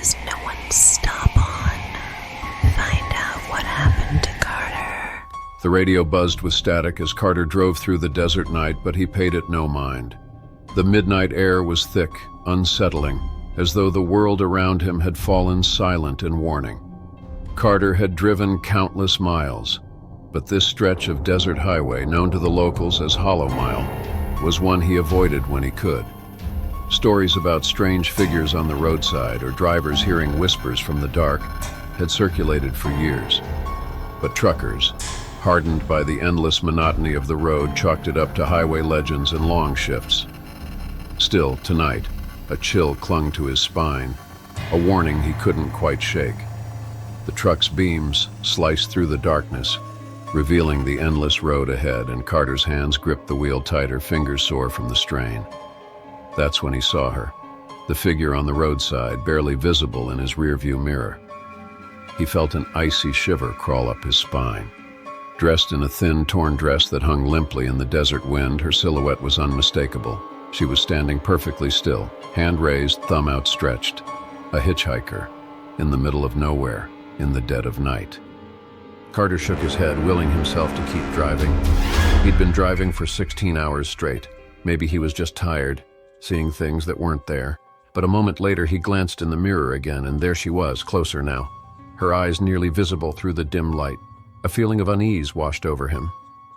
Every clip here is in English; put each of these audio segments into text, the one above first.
there's no one to stop on. Find out what happened to Carter. The radio buzzed with static as Carter drove through the desert night, but he paid it no mind. The midnight air was thick, unsettling, as though the world around him had fallen silent in warning. Carter had driven countless miles, but this stretch of desert highway, known to the locals as Hollow Mile, was one he avoided when he could. Stories about strange figures on the roadside or drivers hearing whispers from the dark had circulated for years. But truckers, hardened by the endless monotony of the road, chalked it up to highway legends and long shifts. Still, tonight, a chill clung to his spine, a warning he couldn't quite shake. The truck's beams sliced through the darkness, revealing the endless road ahead, and Carter's hands gripped the wheel tighter, fingers sore from the strain. That's when he saw her, the figure on the roadside, barely visible in his rearview mirror. He felt an icy shiver crawl up his spine. Dressed in a thin, torn dress that hung limply in the desert wind, her silhouette was unmistakable. She was standing perfectly still, hand raised, thumb outstretched. A hitchhiker, in the middle of nowhere, in the dead of night. Carter shook his head, willing himself to keep driving. He'd been driving for 16 hours straight. Maybe he was just tired, seeing things that weren't there. But a moment later, he glanced in the mirror again, and there she was, closer now, her eyes nearly visible through the dim light. A feeling of unease washed over him,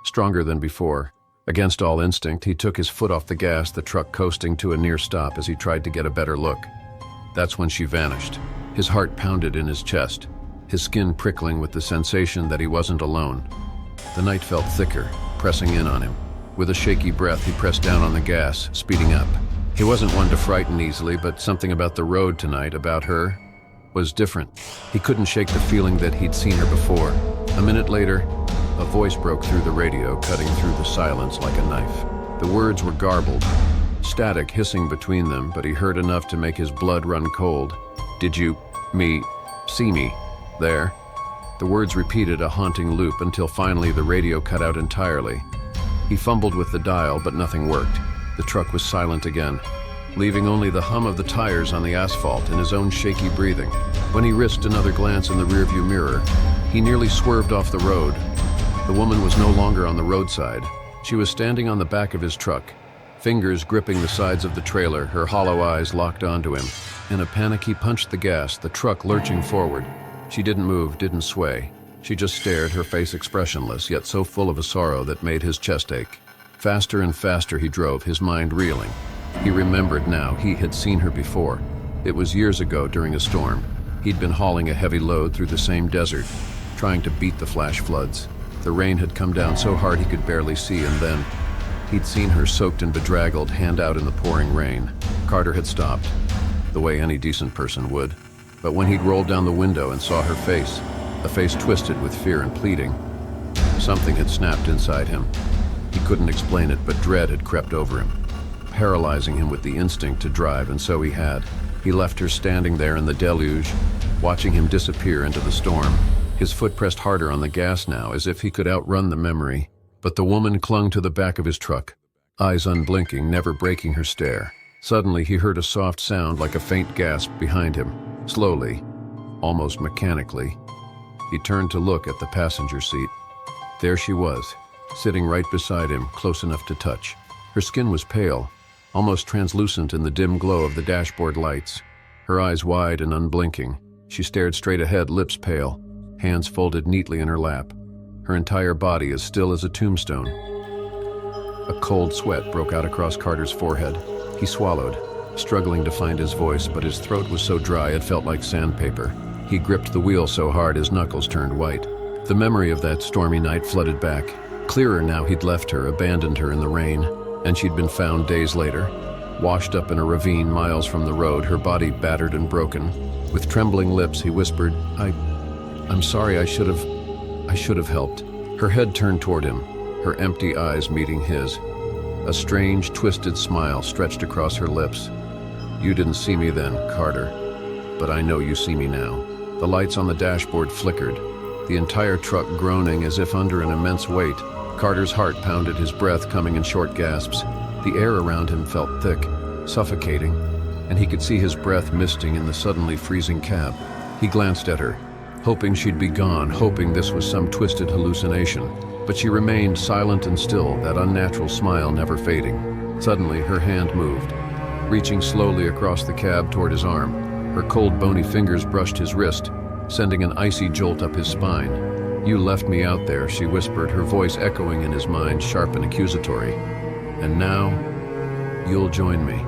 stronger than before. Against all instinct, he took his foot off the gas, the truck coasting to a near stop as he tried to get a better look. That's when she vanished. His heart pounded in his chest, his skin prickling with the sensation that he wasn't alone. The night felt thicker, pressing in on him. With a shaky breath, he pressed down on the gas, speeding up. He wasn't one to frighten easily, but something about the road tonight, about her, was different. He couldn't shake the feeling that he'd seen her before. A minute later, a voice broke through the radio, cutting through the silence like a knife. The words were garbled, static hissing between them, but he heard enough to make his blood run cold. "Did you, see me, there?" The words repeated, a haunting loop, until finally the radio cut out entirely. He fumbled with the dial, but nothing worked. The truck was silent again, leaving only the hum of the tires on the asphalt and his own shaky breathing. When he risked another glance in the rearview mirror, he nearly swerved off the road. The woman was no longer on the roadside. She was standing on the back of his truck, fingers gripping the sides of the trailer, her hollow eyes locked onto him. In a panic, he punched the gas, the truck lurching forward. She didn't move, didn't sway. She just stared, her face expressionless, yet so full of a sorrow that made his chest ache. Faster and faster he drove, his mind reeling. He remembered now, he had seen her before. It was years ago during a storm. He'd been hauling a heavy load through the same desert, trying to beat the flash floods. The rain had come down so hard he could barely see, and then he'd seen her soaked and bedraggled, hand out in the pouring rain. Carter had stopped, the way any decent person would. But when he'd rolled down the window and saw her face, a face twisted with fear and pleading, something had snapped inside him. He couldn't explain it, but dread had crept over him, paralyzing him with the instinct to drive, and so he had. He left her standing there in the deluge, watching him disappear into the storm. His foot pressed harder on the gas now, as if he could outrun the memory. But the woman clung to the back of his truck, eyes unblinking, never breaking her stare. Suddenly, he heard a soft sound like a faint gasp behind him. Slowly, almost mechanically, he turned to look at the passenger seat. There she was, sitting right beside him, close enough to touch. Her skin was pale, almost translucent in the dim glow of the dashboard lights. Her eyes wide and unblinking, she stared straight ahead, lips pale, hands folded neatly in her lap. Her entire body as still as a tombstone. A cold sweat broke out across Carter's forehead. He swallowed, struggling to find his voice, but his throat was so dry it felt like sandpaper. He gripped the wheel so hard his knuckles turned white. The memory of that stormy night flooded back. Clearer now, he'd left her, abandoned her in the rain, and she'd been found days later, washed up in a ravine miles from the road, her body battered and broken. With trembling lips, he whispered, I'm sorry, I should have helped." Her head turned toward him, her empty eyes meeting his. A strange, twisted smile stretched across her lips. "You didn't see me then, Carter, but I know you see me now." The lights on the dashboard flickered, the entire truck groaning as if under an immense weight. Carter's heart pounded, his breath coming in short gasps. The air around him felt thick, suffocating. and he could see his breath misting in the suddenly freezing cab. He glanced at her, hoping she'd be gone, hoping this was some twisted hallucination. But she remained silent and still, that unnatural smile never fading. Suddenly, her hand moved, reaching slowly across the cab toward his arm. Her cold, bony fingers brushed his wrist, sending an icy jolt up his spine. "You left me out there," she whispered, her voice echoing in his mind, sharp and accusatory. "And now, you'll join me."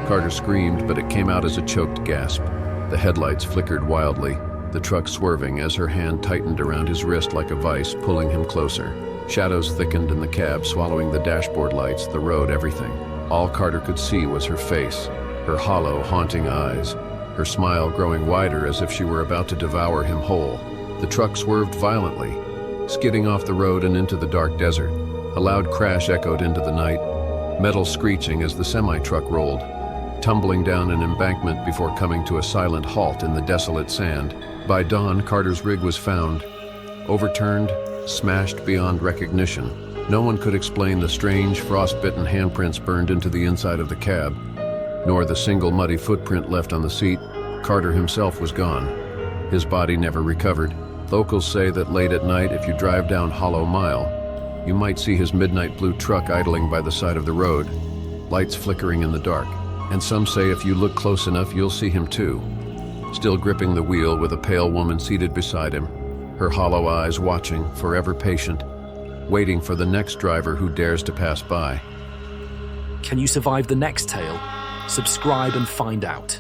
Carter screamed, but it came out as a choked gasp. The headlights flickered wildly, the truck swerving as her hand tightened around his wrist like a vice, pulling him closer. Shadows thickened in the cab, swallowing the dashboard lights, the road, everything. All Carter could see was her face, her hollow, haunting eyes, her smile growing wider as if she were about to devour him whole. The truck swerved violently, skidding off the road and into the dark desert. A loud crash echoed into the night, metal screeching as the semi-truck rolled, tumbling down an embankment before coming to a silent halt in the desolate sand. By dawn, Carter's rig was found, overturned, smashed beyond recognition. No one could explain the strange, frost-bitten handprints burned into the inside of the cab, nor the single muddy footprint left on the seat. Carter himself was gone. His body never recovered. Locals say that late at night, if you drive down Hollow Mile, you might see his midnight blue truck idling by the side of the road, lights flickering in the dark. And some say if you look close enough, you'll see him too, still gripping the wheel with a pale woman seated beside him, her hollow eyes watching, forever patient, waiting for the next driver who dares to pass by. Can you survive the next tale? Subscribe and find out.